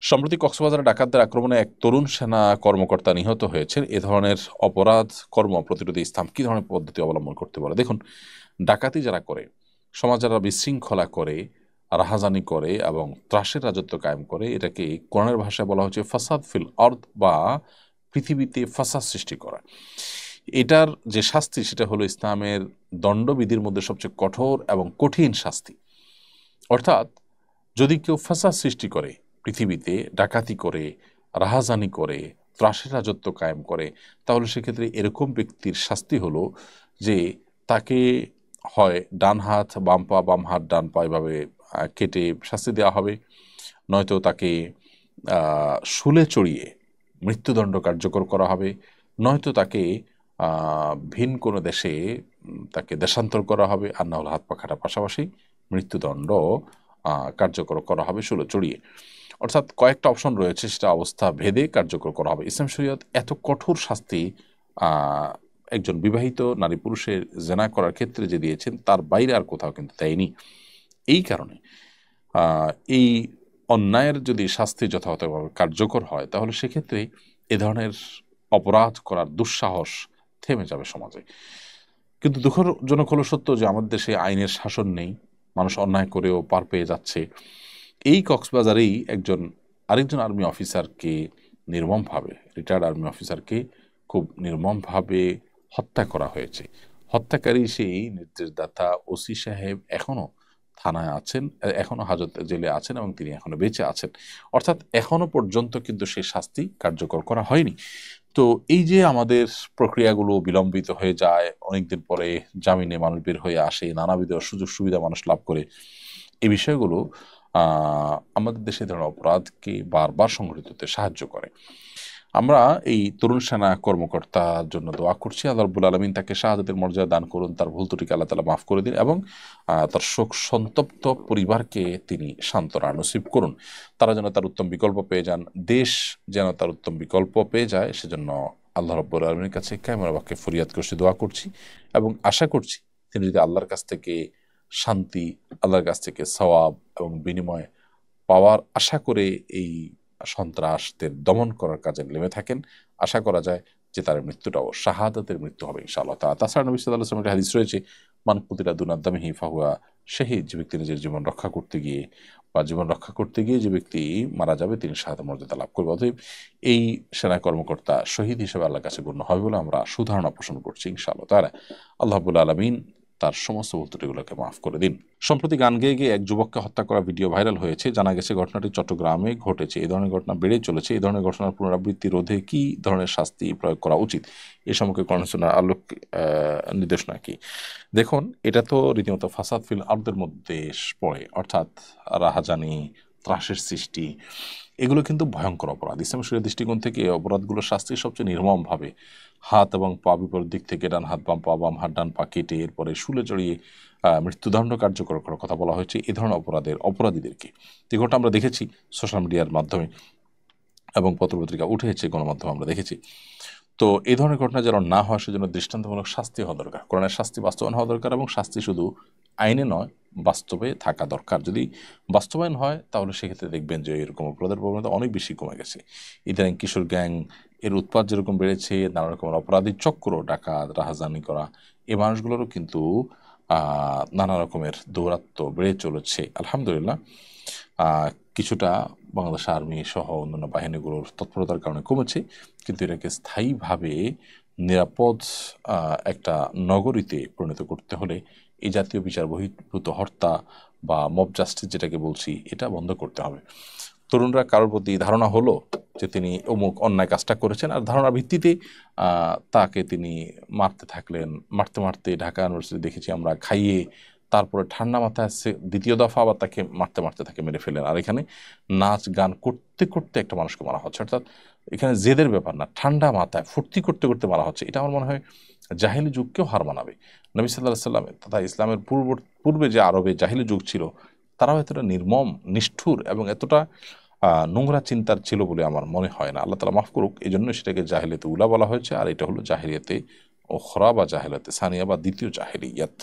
সম্প্রতি কক্সবাজারে ডাকাতদের আক্রমণে এক তরুণ সেনা কর্মকর্তা নিহত হয়েছেন। এ ধরনের অপরাধ কর্ম প্রতিরোধে ইসলাম কী ধরনের পদ্ধতি অবলম্বন করতে বলে? দেখুন, ডাকাতি যারা করে, সমাজ যারা বিশৃঙ্খলা করে, রাহাজানি করে এবং ত্রাসের রাজত্ব কায়েম করে, এটাকে কোরআনের ভাষায় বলা হচ্ছে ফাসাদ ফিল আরদ, বা পৃথিবীতে ফাসাদ সৃষ্টি করা। এটার যে শাস্তি সেটা হলো ইসলামের দণ্ডবিধির মধ্যে সবচেয়ে কঠোর এবং কঠিন শাস্তি। অর্থাৎ যদি কেউ ফাসাদ সৃষ্টি করে, পৃথিবীতে ডাকাতি করে, রাহাজানি করে, ত্রাসের রাজত্ব কায়েম করে, তাহলে সেক্ষেত্রে এরকম ব্যক্তির শাস্তি হলো যে তাকে হয় ডান হাত বাম পা, বাম হাত ডান পা এভাবে কেটে শাস্তি দেওয়া হবে, নয়তো তাকে শুলে চড়িয়ে মৃত্যুদণ্ড কার্যকর করা হবে, নয়তো তাকে ভিন কোনো দেশে তাকে দেশান্তর করা হবে, আর না হলে হাত পা কাটার পাশাপাশি মৃত্যুদণ্ড কার্যকর করা হবে শুলে চড়িয়ে। অর্থাৎ কয়েকটা অপশন রয়েছে, সেটা অবস্থা ভেদে কার্যকর করা হবে। ইসলাম শরীয়ত এত কঠোর শাস্তি একজন বিবাহিত নারী পুরুষের জেনা করার ক্ষেত্রে যে দিয়েছেন, তার বাইরে আর কোথাও কিন্তু দেয়নি। এই কারণে এই অন্যায়ের যদি শাস্তি যথাযথভাবে কার্যকর হয়, তাহলে সেক্ষেত্রে এ ধরনের অপরাধ করার দুঃসাহস থেমে যাবে সমাজে। কিন্তু দুঃখজনক হলো সত্য যে আমাদের দেশে আইনের শাসন নেই, মানুষ অন্যায় করেও পার পেয়ে যাচ্ছে। এই কক্সবাজারেই আরেকজন আর্মি অফিসারকে নির্মমভাবে, রিটায়ার্ড আর্মি অফিসারকে খুব নির্মমভাবে হত্যা করা হয়েছে। হত্যাকারী সেই নির্দেশদাতা ওসি সাহেব এখনও থানায় আছেন, এখনও হাজত জেলে আছেন এবং তিনি এখনও বেঁচে আছেন। অর্থাৎ এখনও পর্যন্ত কিন্তু সেই শাস্তি কার্যকর করা হয়নি। তো এই যে আমাদের প্রক্রিয়াগুলো বিলম্বিত হয়ে যায়, অনেকদিন পরে জামিনে মানুষ বের হয়ে আসে, নানাবিধ সুযোগ সুবিধা মানুষ লাভ করে, এই বিষয়গুলো আমাদের দেশে ধরনের অপরাধকে বারবার সংঘটিত হতে সাহায্য করে। আমরা এই তরুণ সেনা কর্মকর্তার জন্য দোয়া করছি, আল্লাহ রাব্বুল আলামিন তাকে শাহাদাতের মর্যাদা দান করুন, তার ভুল ত্রুটিকে আল্লাহ তাআলা মাফ করে দিন এবং তার শোক সন্তপ্ত পরিবারকে তিনি সান্ত্বনা নসিব করুন। তারা যেন তার উত্তম বিকল্প পেয়ে যান, দেশ যেন তার উত্তম বিকল্প পেয়ে যায়, সেজন্য আল্লাহ রাব্বুল আলামিনের কাছে কায়মুল বাক্যে ফরিয়াদ করছি, দোয়া করছি এবং আশা করছি তিনি যদি আল্লাহর কাছ থেকে শান্তি, আল্লাহর কাছ থেকে সওয়াব এবং বিনিময় পাওয়ার আশা করে এই সন্ত্রাসদের দমন করার কাজে নেমে থাকেন, আশা করা যায় যে তার মৃত্যুটাও শাহাদাতের মৃত্যু হবে ইনশাআল্লাহ তাআলা। তাছাড়া নবী সাল্লাল্লাহু আলাইহি ওয়াসাল্লামের হাদিস রয়েছে, মান কুতিলা দুনা দামিহি ফাহুয়া শাহীদ, যে ব্যক্তি নিজের জীবন রক্ষা করতে গিয়ে যে ব্যক্তি মারা যাবে, তিনি শাহাদাতের মর্যাদা লাভ করবে। অতএব এই সেনা কর্মকর্তা শহীদ হিসেবে আল্লাহর কাছে গণ্য হবে বলে আমরা সুধারণা পোষণ করছি ইনশাআল্লাহ তাআলা। আল্লাহ রাব্বুল আলামিন তার সমস্ত ভুল ত্রুটিগুলোকে মাফ করে দিন। সম্প্রতি গান গেয়ে গিয়ে এক যুবককে হত্যা করা ভিডিও ভাইরাল হয়েছে। জানা গেছে ঘটনাটি চট্টগ্রামে ঘটেছে। এই ধরনের ঘটনা বেড়েই চলেছে। এই ধরনের ঘটনার পুনরাবৃত্তি রোধে কী ধরনের শাস্তি প্রয়োগ করা উচিত, এ সম্পর্কে কোরআন সুন্নাহর আলোক নির্দেশনা কি? দেখুন, এটা তো রীতিমতো ফাসাদ ফিল আরদের মধ্যে পড়ে, অর্থাৎ রাহাজানি, ত্রাসের সৃষ্টি, এগুলো কিন্তু ভয়ঙ্কর অপরাধ। ইসলাম শরীয়তের দৃষ্টিকোণ থেকে এই অপরাধগুলোর শাস্তি সবচেয়ে নির্মমভাবে হাত এবং পা বিপরীত দিক থেকে, ডান হাত বাম পা, বাম হাত ডান পা কেটে এরপরে শুলে চড়িয়ে মৃত্যুদণ্ড কার্যকর করার কথা বলা হয়েছে এই ধরনের অপরাধীদেরকে। এই ঘটনা আমরা দেখেছি সোশ্যাল মিডিয়ার মাধ্যমে এবং পত্রপত্রিকা উঠেছে, গণমাধ্যমে আমরা দেখেছি। তো এই ধরনের ঘটনা যেন না হয়, সেজন্য দৃষ্টান্তমূলক শাস্তি হওয়া দরকার, কোরআনের শাস্তি বাস্তবায়ন হওয়া দরকার এবং শাস্তি শুধু আইনে নয়, বাস্তবে থাকা দরকার। যদি বাস্তবায়ন হয়, তাহলে সেক্ষেত্রে দেখবেন যে এরকম অপরাধের প্রবণতা অনেক বেশি কমে গেছে। ইদানিং কিশোর গ্যাং এর উৎপাত যেরকম বেড়েছে, নানা রকমের অপরাধী চক্র, ডাকাত, রাহাজানি করা, এই মানুষগুলোরও কিন্তু নানা রকমের দৌরাত্ম্য বেড়ে চলেছে। আলহামদুলিল্লাহ কিছুটা বাংলাদেশ আর্মি সহ অন্যান্য বাহিনীগুলোর তৎপরতার কারণে কমেছে, কিন্তু এটাকে স্থায়ীভাবে নিরাপদ একটা নগরীতে পরিণত করতে হলে এই জাতীয় বিচার বহির্ভূত হত্যা বা মব জাস্টিস যেটাকে বলছি, এটা বন্ধ করতে হবে। তরুণরা কারোর প্রতি ধারণা হলো যে তিনি অমুক অন্যায় কাজটা করেছেন, আর ধারণার ভিত্তিতে তাকে তিনি মারতে মারতে ঢাকা ইউনিভার্সিটি দেখেছি আমরা, খাইয়ে তারপরে ঠান্ডা মাথায় দ্বিতীয় দফা আবার তাকে মারতে মারতে তাকে মেরে ফেলেন। আর এখানে নাচ গান করতে করতে একটা মানুষকে মারা হচ্ছে। অর্থাৎ এখানে জেদের ব্যাপার না, ঠান্ডা মাথায় ফুর্তি করতে করতে মারা হচ্ছে। এটা আমার মনে হয় জাহিলি যুগকেও হার মানাবে। নবী সাল্লাল্লাহু আলাইহি ওয়াসাল্লাম তথা ইসলামের পূর্বে যে আরবে জাহিলি যুগ ছিল, তারাও এতটা নির্মম, নিষ্ঠুর এবং এতটা নোংরা চিন্তার ছিল বলে আমার মনে হয় না। আল্লাহ তাআলা মাফ করুক। এই জন্য সেটাকে জাহিলিয়াতে উলা বলা হয়েছে, আর এটা হলো জাহিলিয়াতে ওখরা বা জাহিলিয়াতে সানিয়া বা দ্বিতীয় জাহিলিয়াত।